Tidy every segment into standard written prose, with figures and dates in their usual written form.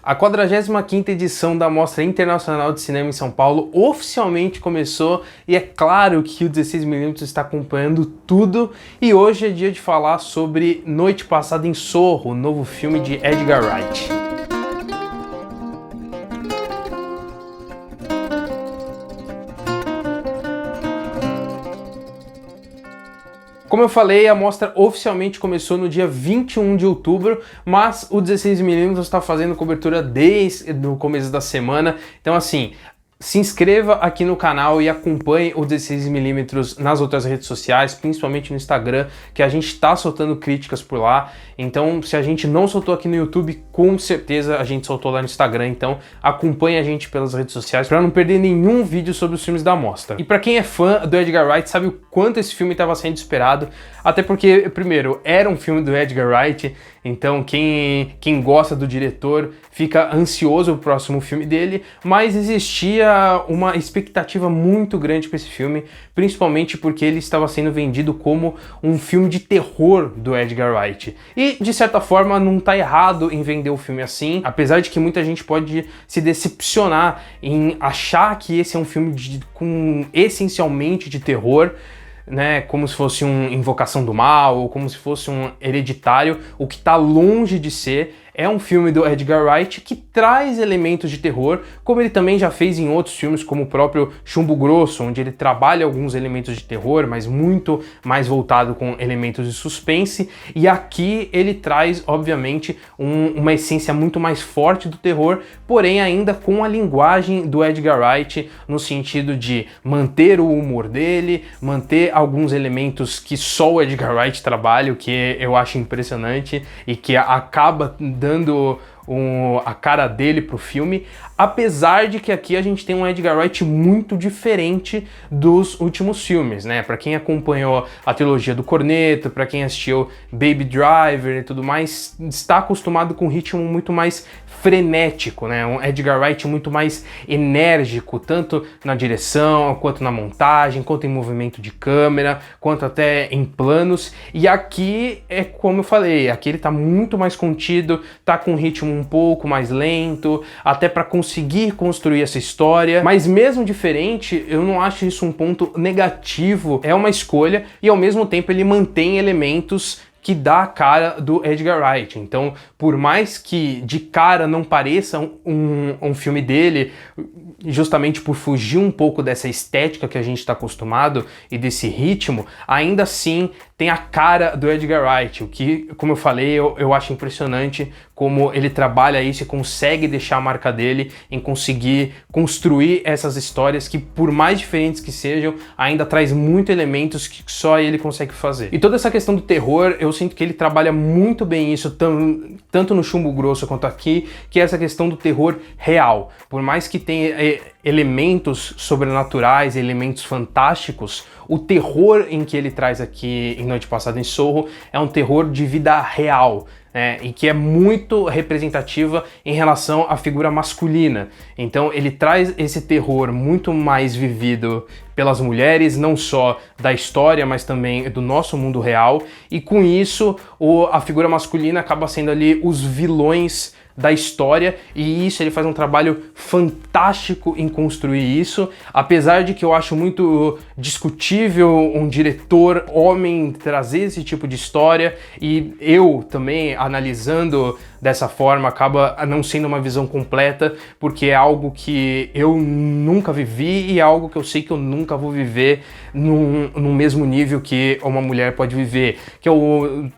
A 45ª edição da Mostra Internacional de Cinema em São Paulo oficialmente começou e é claro que o 16mm está acompanhando tudo e hoje é dia de falar sobre Noite Passada em Sorro, o novo filme de Edgar Wright. Como eu falei, a mostra oficialmente começou no dia 21 de outubro, mas o 16mm está fazendo cobertura desde o começo da semana, então assim, se inscreva aqui no canal e acompanhe o 16mm nas outras redes sociais, principalmente no Instagram, que a gente está soltando críticas por lá. Então, se a gente não soltou aqui no YouTube, com certeza a gente soltou lá no Instagram. Então, acompanhe a gente pelas redes sociais para não perder nenhum vídeo sobre os filmes da mostra. E para quem é fã do Edgar Wright, sabe o quanto esse filme estava sendo esperado. Até porque, primeiro, era um filme do Edgar Wright, então quem gosta do diretor fica ansioso pro próximo filme dele, mas existia uma expectativa muito grande para esse filme, principalmente porque ele estava sendo vendido como um filme de terror do Edgar Wright. E, de certa forma, não tá errado em vender o filme assim, apesar de que muita gente pode se decepcionar em achar que esse é um filme essencialmente de terror, né, como se fosse um Invocação do Mal, ou como se fosse um Hereditário, o que tá longe de ser. É um filme do Edgar Wright que traz elementos de terror, como ele também já fez em outros filmes, como o próprio Chumbo Grosso, onde ele trabalha alguns elementos de terror, mas muito mais voltado com elementos de suspense. E aqui ele traz, obviamente, uma essência muito mais forte do terror, porém ainda com a linguagem do Edgar Wright, no sentido de manter o humor dele, manter alguns elementos que só o Edgar Wright trabalha, o que eu acho impressionante e que acaba dando a cara dele pro filme, apesar de que aqui a gente tem um Edgar Wright muito diferente dos últimos filmes, né? Para quem acompanhou a trilogia do Cornetto, para quem assistiu Baby Driver e tudo mais, está acostumado com um ritmo muito mais frenético, né? Um Edgar Wright muito mais enérgico, tanto na direção, quanto na montagem, quanto em movimento de câmera, quanto até em planos. E aqui é como eu falei, aqui ele tá muito mais contido, tá com um ritmo um pouco mais lento, até para conseguir construir essa história. Mas mesmo diferente, eu não acho isso um ponto negativo, é uma escolha e ao mesmo tempo ele mantém elementos que dá a cara do Edgar Wright. Então, por mais que de cara não pareça um filme dele, justamente por fugir um pouco dessa estética que a gente está acostumado e desse ritmo, ainda assim tem a cara do Edgar Wright, o que, como eu falei, eu acho impressionante como ele trabalha isso e consegue deixar a marca dele em conseguir construir essas histórias que, por mais diferentes que sejam, ainda traz muitos elementos que só ele consegue fazer. E toda essa questão do terror, eu sinto que ele trabalha muito bem isso, tanto no Chumbo Grosso quanto aqui, que é essa questão do terror real. Por mais que tenha elementos sobrenaturais, elementos fantásticos, o terror em que ele traz aqui em Noite Passada em Sorro é um terror de vida real, e que é muito representativa em relação à figura masculina. Então ele traz esse terror muito mais vivido pelas mulheres, não só da história, mas também do nosso mundo real, e com isso a figura masculina acaba sendo ali os vilões da história, e isso ele faz um trabalho fantástico em construir isso, apesar de que eu acho muito discutível um diretor homem trazer esse tipo de história, e eu também analisando dessa forma acaba não sendo uma visão completa, porque é algo que eu nunca vivi e é algo que eu sei que eu nunca vou viver no mesmo nível que uma mulher pode viver, que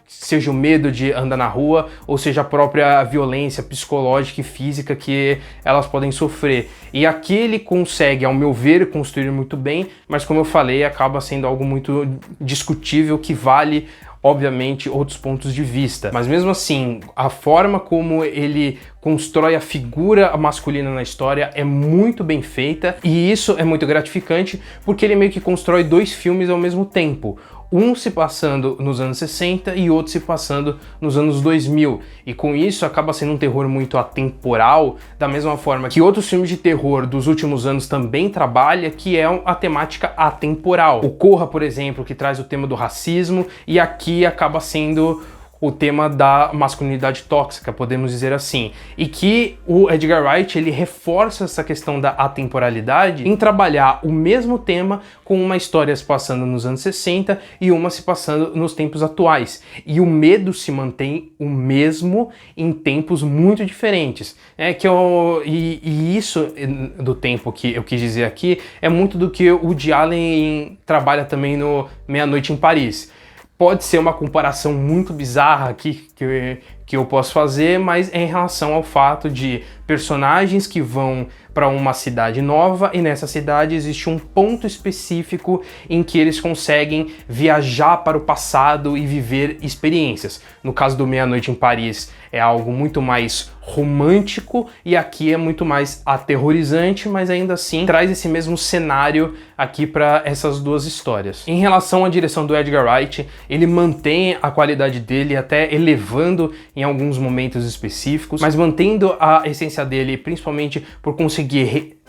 seja o medo de andar na rua, ou seja a própria violência psicológica e física que elas podem sofrer. E aqui ele consegue, ao meu ver, construir muito bem, mas como eu falei, acaba sendo algo muito discutível que vale, obviamente, outros pontos de vista. Mas mesmo assim, a forma como ele constrói a figura masculina na história é muito bem feita, e isso é muito gratificante porque ele meio que constrói dois filmes ao mesmo tempo. Um se passando nos anos 60 e outro se passando nos anos 2000. E com isso acaba sendo um terror muito atemporal, da mesma forma que outros filmes de terror dos últimos anos também trabalham, que é a temática atemporal. O Corra, por exemplo, que traz o tema do racismo, e aqui acaba sendo o tema da masculinidade tóxica, podemos dizer assim, e que o Edgar Wright ele reforça essa questão da atemporalidade em trabalhar o mesmo tema com uma história se passando nos anos 60 e uma se passando nos tempos atuais, e o medo se mantém o mesmo em tempos muito diferentes, e isso do tempo que eu quis dizer aqui é muito do que o Woody Allen trabalha também no Meia-Noite em Paris. Pode ser uma comparação muito bizarra aqui que eu posso fazer, mas é em relação ao fato de personagens que vão para uma cidade nova e nessa cidade existe um ponto específico em que eles conseguem viajar para o passado e viver experiências. No caso do Meia-Noite em Paris é algo muito mais romântico e aqui é muito mais aterrorizante, mas ainda assim traz esse mesmo cenário aqui para essas duas histórias. Em relação à direção do Edgar Wright, ele mantém a qualidade dele, até elevando em alguns momentos específicos, mas mantendo a essência dele, principalmente por conseguir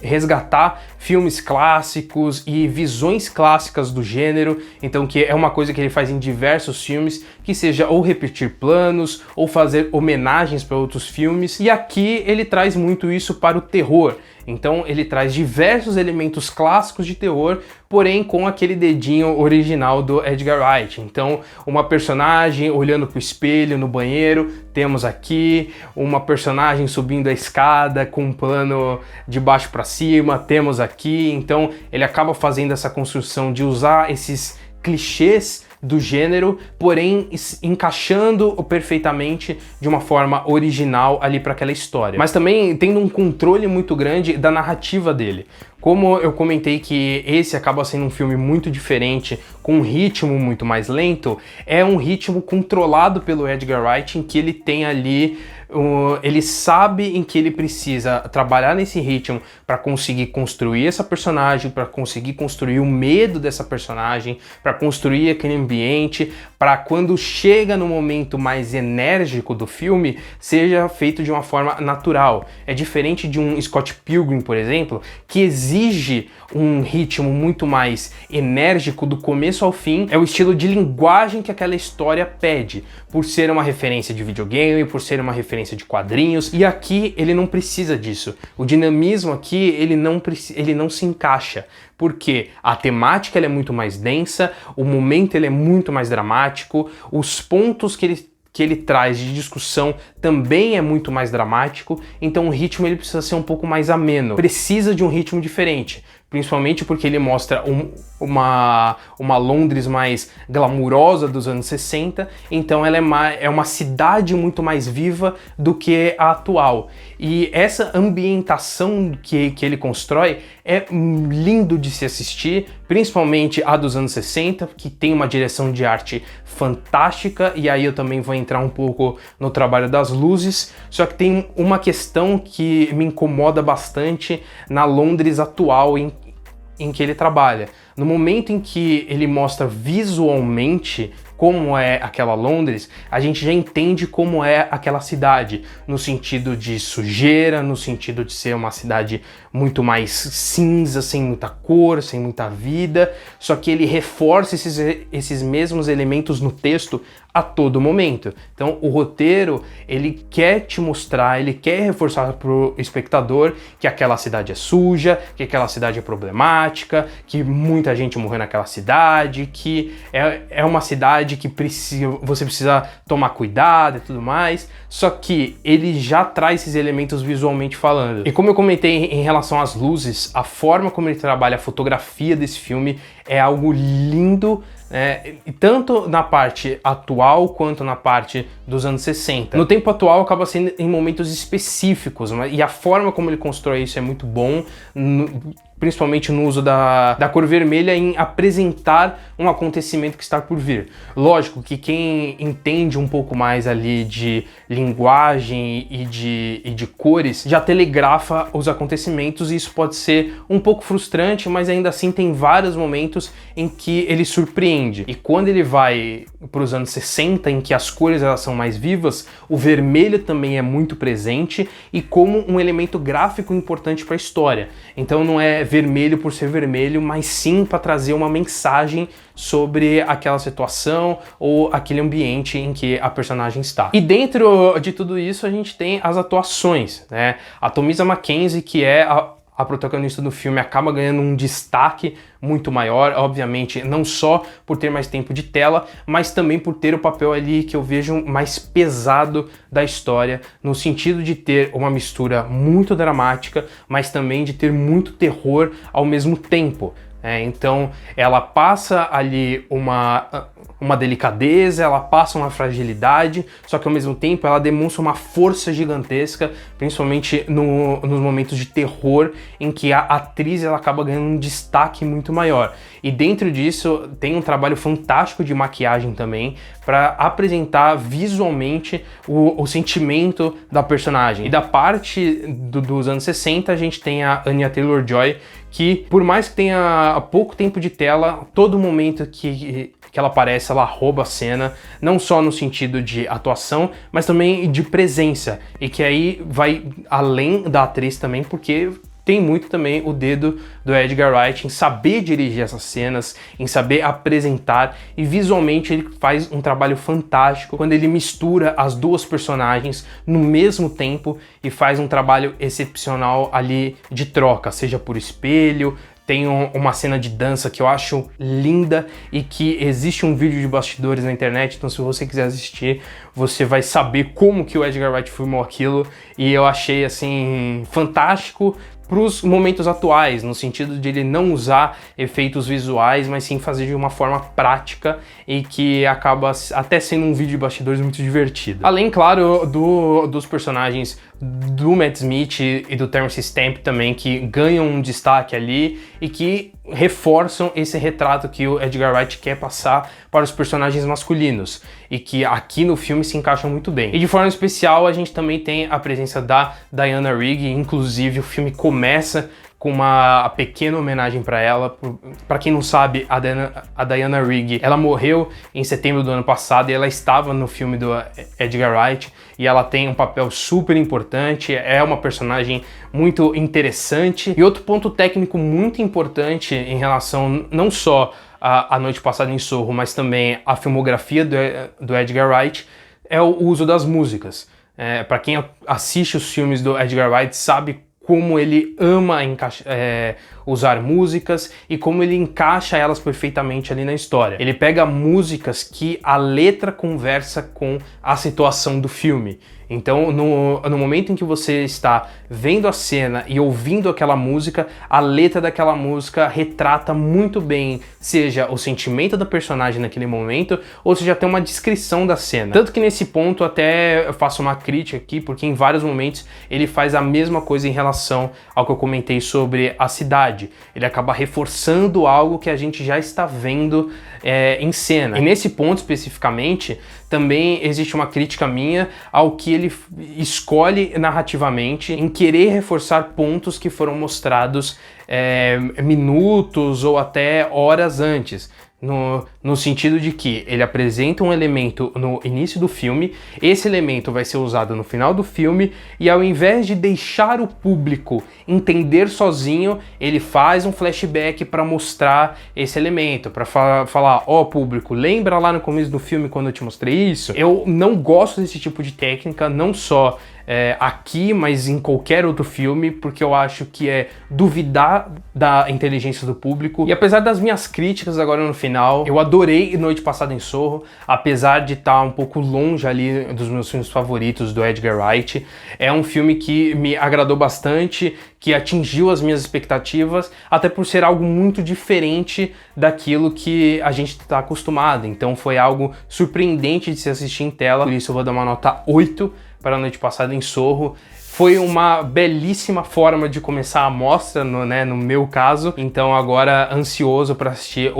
resgatar filmes clássicos e visões clássicas do gênero, então que é uma coisa que ele faz em diversos filmes, que seja ou repetir planos ou fazer homenagens para outros filmes, e aqui ele traz muito isso para o terror. Então ele traz diversos elementos clássicos de terror, porém com aquele dedinho original do Edgar Wright. Então uma personagem olhando para o espelho no banheiro, temos aqui uma personagem subindo a escada com um plano de baixo para cima, temos aqui. Então ele acaba fazendo essa construção de usar esses clichês do gênero, porém encaixando perfeitamente de uma forma original ali para aquela história. Mas também tendo um controle muito grande da narrativa dele. Como eu comentei que esse acaba sendo um filme muito diferente, com um ritmo muito mais lento, é um ritmo controlado pelo Edgar Wright, em que ele tem ali, ele sabe em que ele precisa trabalhar nesse ritmo para conseguir construir essa personagem, para conseguir construir o medo dessa personagem, para construir aquele ambiente, para quando chega no momento mais enérgico do filme, seja feito de uma forma natural. É diferente de um Scott Pilgrim, por exemplo, que exige um ritmo muito mais enérgico do começo ao fim. É o estilo de linguagem que aquela história pede, por ser uma referência de videogame, por ser uma referência de quadrinhos, e aqui ele não precisa disso. O dinamismo aqui, ele não se encaixa, porque a temática ela é muito mais densa, o momento ele é muito mais dramático, os pontos que ele traz de discussão também é muito mais dramático, então o ritmo ele precisa ser um pouco mais ameno, precisa de um ritmo diferente, principalmente porque ele mostra uma Londres mais glamurosa dos anos 60, então ela é uma cidade muito mais viva do que a atual. E essa ambientação que ele constrói é lindo de se assistir, principalmente a dos anos 60, que tem uma direção de arte fantástica, e aí eu também vou entrar um pouco no trabalho das luzes, só que tem uma questão que me incomoda bastante na Londres atual em que ele trabalha. No momento em que ele mostra visualmente como é aquela Londres, a gente já entende como é aquela cidade, no sentido de sujeira, no sentido de ser uma cidade muito mais cinza, sem muita cor, sem muita vida, só que ele reforça esses mesmos elementos no texto a todo momento. Então o roteiro, ele quer te mostrar, ele quer reforçar para o espectador que aquela cidade é suja, que aquela cidade é problemática, que muita gente morreu naquela cidade, que é uma cidade que você precisa tomar cuidado e tudo mais, só que ele já traz esses elementos visualmente falando. E como eu comentei em relação às luzes, a forma como ele trabalha a fotografia desse filme é algo lindo, tanto na parte atual quanto na parte dos anos 60. No tempo atual acaba sendo em momentos específicos, e a forma como ele constrói isso é muito bom, principalmente no uso da cor vermelha em apresentar um acontecimento que está por vir. Lógico que quem entende um pouco mais ali de linguagem e de cores já telegrafa os acontecimentos, e isso pode ser um pouco frustrante, mas ainda assim tem vários momentos em que ele surpreende. E quando ele vai para os anos 60, em que as cores elas são mais vivas, o vermelho também é muito presente e como um elemento gráfico importante para a história. Então não é vermelho por ser vermelho, mas sim para trazer uma mensagem sobre aquela situação ou aquele ambiente em que a personagem está. E dentro de tudo isso a gente tem as atuações, né? A Thomasin McKenzie, que é a protagonista do filme, acaba ganhando um destaque muito maior, obviamente, não só por ter mais tempo de tela, mas também por ter o papel ali que eu vejo mais pesado da história, no sentido de ter uma mistura muito dramática, mas também de ter muito terror ao mesmo tempo. Então ela passa ali uma delicadeza, ela passa uma fragilidade, só que ao mesmo tempo ela demonstra uma força gigantesca, principalmente nos momentos de terror, em que a atriz ela acaba ganhando um destaque muito maior. E dentro disso tem um trabalho fantástico de maquiagem também, para apresentar visualmente o sentimento da personagem. E da parte dos anos 60 a gente tem a Anya Taylor-Joy, que por mais que tenha pouco tempo de tela, todo momento que ela aparece, ela rouba a cena, não só no sentido de atuação, mas também de presença, e que aí vai além da atriz também, porque tem muito também o dedo do Edgar Wright em saber dirigir essas cenas, em saber apresentar, e visualmente ele faz um trabalho fantástico quando ele mistura as duas personagens no mesmo tempo e faz um trabalho excepcional ali de troca, seja por espelho. Tem uma cena de dança que eu acho linda e que existe um vídeo de bastidores na internet, então se você quiser assistir, você vai saber como que o Edgar Wright filmou aquilo, e eu achei assim fantástico para os momentos atuais, no sentido de ele não usar efeitos visuais, mas sim fazer de uma forma prática e que acaba até sendo um vídeo de bastidores muito divertido. Além, claro, dos personagens do Matt Smith e do Terence Stamp também, que ganham um destaque ali e que reforçam esse retrato que o Edgar Wright quer passar para os personagens masculinos e que aqui no filme se encaixam muito bem. E de forma especial a gente também tem a presença da Diana Rigg, inclusive o filme começa com uma pequena homenagem para ela. Para quem não sabe, a Diana Rigg, ela morreu em setembro do ano passado e ela estava no filme do Edgar Wright, e ela tem um papel super importante, é uma personagem muito interessante. E outro ponto técnico muito importante em relação não só a Noite Passada em Sorro, mas também a filmografia do Edgar Wright, é o uso das músicas. Para quem assiste os filmes do Edgar Wright sabe como ele ama usar músicas e como ele encaixa elas perfeitamente ali na história. Ele pega músicas que a letra conversa com a situação do filme. Então, no momento em que você está vendo a cena e ouvindo aquela música, a letra daquela música retrata muito bem, seja o sentimento da personagem naquele momento, ou seja, até uma descrição da cena. Tanto que nesse ponto até eu faço uma crítica aqui, porque em vários momentos ele faz a mesma coisa em relação ao que eu comentei sobre a cidade. Ele acaba reforçando algo que a gente já está vendo em cena. E nesse ponto especificamente, também existe uma crítica minha ao que ele escolhe narrativamente em querer reforçar pontos que foram mostrados minutos ou até horas antes. No sentido de que ele apresenta um elemento no início do filme, esse elemento vai ser usado no final do filme, e ao invés de deixar o público entender sozinho, ele faz um flashback para mostrar esse elemento, para falar, ó, público, lembra lá no começo do filme quando eu te mostrei isso? Eu não gosto desse tipo de técnica, não só aqui, mas em qualquer outro filme, porque eu acho que é duvidar da inteligência do público. E apesar das minhas críticas agora no final, eu adorei Noite Passada em Sorro, apesar de estar um pouco longe ali dos meus filmes favoritos do Edgar Wright. É um filme que me agradou bastante, que atingiu as minhas expectativas, até por ser algo muito diferente daquilo que a gente está acostumado. Então foi algo surpreendente de se assistir em tela, por isso eu vou dar uma nota 8 para a Noite Passada em Sorro. Foi uma belíssima forma de começar a mostra, no meu caso. Então agora ansioso para assistir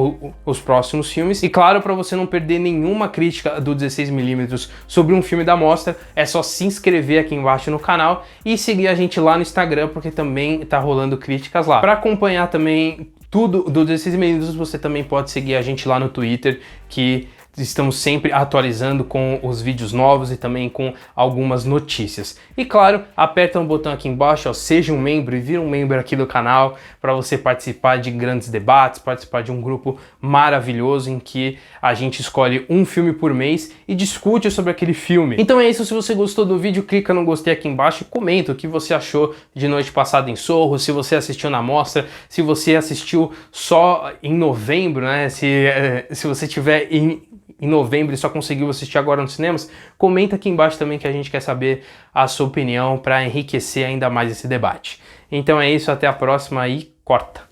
os próximos filmes. E claro, para você não perder nenhuma crítica do 16mm sobre um filme da mostra, é só se inscrever aqui embaixo no canal e seguir a gente lá no Instagram, porque também tá rolando críticas lá. Para acompanhar também tudo do 16mm, você também pode seguir a gente lá no Twitter, que estamos sempre atualizando com os vídeos novos e também com algumas notícias. E claro, aperta um botão aqui embaixo, ó, seja um membro e vira um membro aqui do canal para você participar de grandes debates, participar de um grupo maravilhoso em que a gente escolhe um filme por mês e discute sobre aquele filme. Então é isso, se você gostou do vídeo, clica no gostei aqui embaixo e comenta o que você achou de Noite Passada em Sorro, se você assistiu na mostra, se você assistiu só em novembro, né? Se você tiver em novembro e só conseguiu assistir agora nos cinemas, comenta aqui embaixo também que a gente quer saber a sua opinião para enriquecer ainda mais esse debate. Então é isso, até a próxima e corta!